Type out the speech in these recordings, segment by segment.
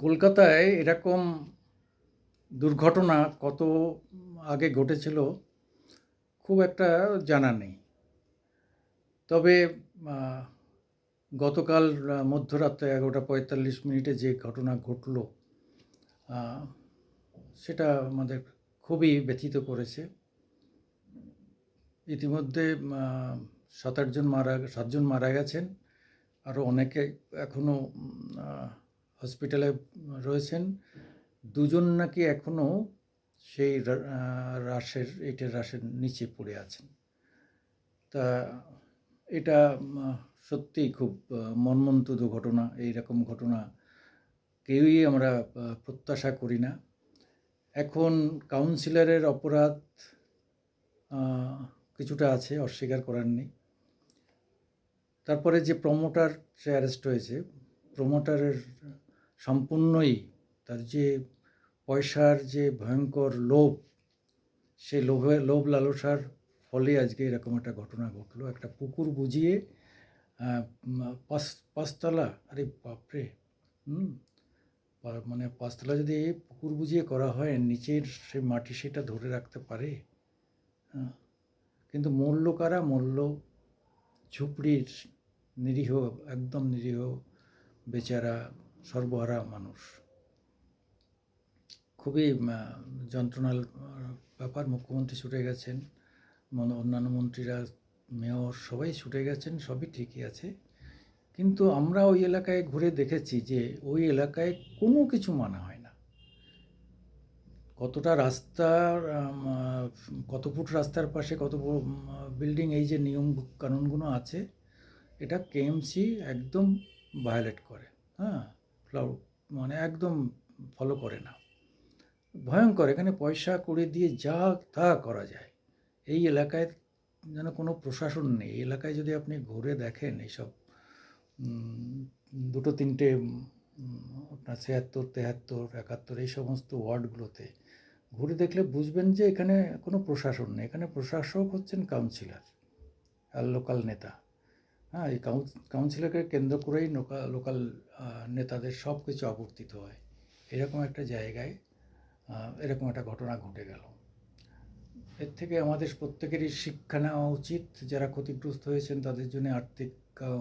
কলকাতায় এরকম দুর্ঘটনা কত আগে ঘটেছিল খুব একটা জানা নেই। তবে আহ, গতকাল মধ্যরাতে 11:45 যে ঘটনা ঘটল সেটা আমাদের খুবই ব্যথিত করেছে। ইতিমধ্যে 7জন মারা গেছেন, আরও অনেকে এখনও হসপিটালে রয়েছেন। 2জন নাকি এখনও সেই ইটের রাশের নিচে পড়ে আছেন। তা এটা সত্যিই খুব মর্মন্তুদ ঘটনা। এইরকম ঘটনা কেউই আমরা প্রত্যাশা করি না। এখন কাউন্সিলরের অপরাধ কিছুটা আছে, অস্বীকার করার নেই। তারপরে যে প্রমোটার সে অ্যারেস্ট হয়েছে, প্রমোটারের সম্পূর্ণই তার যে পয়সার যে ভয়ঙ্কর লোভ, সেই লোভ লালসার ফলে আজকে এরকম একটা ঘটনা ঘটলো। একটা পুকুর বুঝিয়ে পাঁচতলা, আরে বাপরে, মানে পাঁচতলা যদি পুকুর বুঝিয়ে করা হয়, নিচের সে মাটি সেটা ধরে রাখতে পারে? কিন্তু মূল্য কারা? মূল্য ঝুপড়ির নিরীহ, একদম নিরীহ বেচারা সর্বহারা মানুষ। খুবই যন্ত্রণার ব্যাপার। মুখ্যমন্ত্রী ছুটে গেছেন, অন্যান্য মন্ত্রীরা, মেয়র সবাই ছুটে গেছেন, সবই ঠিকই আছে। কিন্তু আমরা ওই এলাকায় ঘুরে দেখেছি যে ওই এলাকায় কোনো কিছু মানা হয় না। কতটা রাস্তার, কত ফুট রাস্তার পাশে কত বিল্ডিং, এই যে নিয়ম কানুনগুলো আছে, এটা কেএমসি একদম ভায়োলেট করে। মানে একদম ফলো করে না। ভয়ঙ্কর। এখানে পয়সা করে দিয়ে যা তা করা যায়। এই এলাকায় যেন কোনো প্রশাসন নেই। এই এলাকায় যদি আপনি ঘুরে দেখেন এইসব 2-3টে আপনার 76, 73, 71 এই সমস্ত ওয়ার্ডগুলোতে ঘুরে দেখলে বুঝবেন যে এখানে কোনো প্রশাসন নেই। এখানে প্রশাসক হচ্ছেন কাউন্সিলর আর লোকাল নেতা। এই কাউন্সিলরকে কেন্দ্র করেই লোকাল নেতাদের সব কিছু আবর্তিত হয়। এরকম একটা জায়গায় এরকম একটা ঘটনা ঘটে গেল। এর থেকে আমাদের প্রত্যেকেরই শিক্ষা নেওয়া উচিত। যারা ক্ষতিগ্রস্ত হয়েছেন তাদের জন্য আর্থিক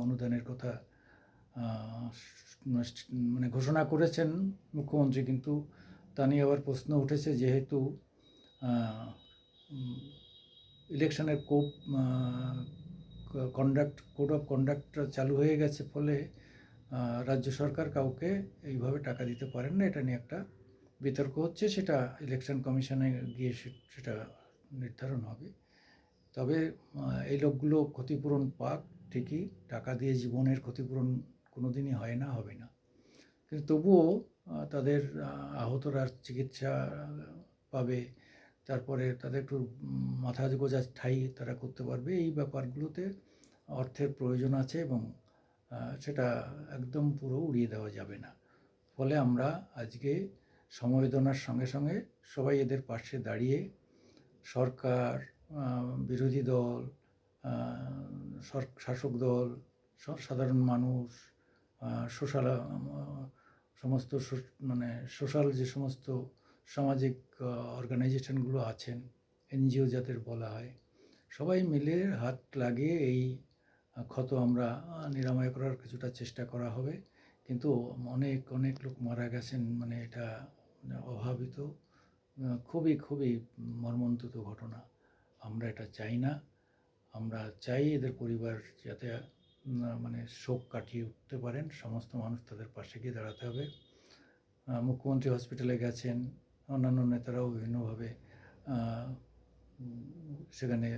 অনুদানের কথা মানে ঘোষণা করেছেন মুখ্যমন্ত্রী, কিন্তু তা নিয়ে আবার প্রশ্ন উঠেছে, যেহেতু ইলেকশনের কোড অফ কন্ডাক্ট চালু হয়ে গেছে, ফলে রাজ্য সরকার কাউকে এইভাবে টাকা দিতে পারেন না। এটা নিয়ে একটা বিতর্ক হচ্ছে, সেটা ইলেকশন কমিশনে গিয়ে সেটা নির্ধারণ হবে। তবে এই লোকগুলো ক্ষতিপূরণ পাক ঠিকই, টাকা দিয়ে জীবনের ক্ষতিপূরণ কোনো দিনই হয় না, হবে না। কিন্তু তবুও তাদের আহতরা চিকিৎসা পাবে, তারপরে তাদের একটু মাথা গোঁজার ঠাঁই তারা করতে পারবে। এই ব্যাপারগুলোতে অর্থের প্রয়োজন আছে এবং সেটা একদম পুরো উড়িয়ে দেওয়া যাবে না। ফলে আমরা আজকে সমবেদনার সঙ্গে সঙ্গে সবাই এদের পাশে দাঁড়িয়ে সরকার, বিরোধী দল, শাসক দল, সাধারণ মানুষ, সমস্ত মানে সোশ্যাল যে সমস্ত সামাজিক অর্গানাইজেশনগুলো আছেন, এনজিও যাদের বলা হয়, সবাই মিলে হাত লাগিয়ে এই ক্ষত আমরা নিরাময় করার কিছুটা চেষ্টা করা হবে। কিন্তু অনেক অনেক লোক মারা গেছেন, মানে এটা অভাবিত, খুবই খুবই মর্মন্তুদ ঘটনা। আমরা এটা চাই না। আমরা চাই এদের পরিবার যাতে মানে শোক কাটিয়ে উঠতে পারেন। সমস্ত মানুষ তাদের পাশে গিয়ে দাঁড়াতে হবে। মুখ্যমন্ত্রী হসপিটালে গেছেন, অন্যান্য নেতারাও বিভিন্নভাবে সেখানে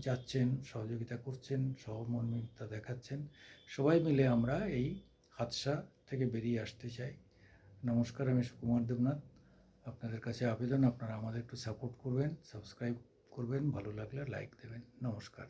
যাচ্ছেন, সহযোগিতা করছেন, সহমর্মিতা দেখাচ্ছেন। সবাই মিলে আমরা এই হাদসা থেকে বেরিয়ে আসতে চাই। নমস্কার, আমি সুকুমার দেবনাথ। আপনাদের কাছে আবেদন, আপনারা আমাদের একটু সাপোর্ট করবেন, সাবস্ক্রাইব করবেন, ভালো লাগলে লাইক দেবেন। নমস্কার।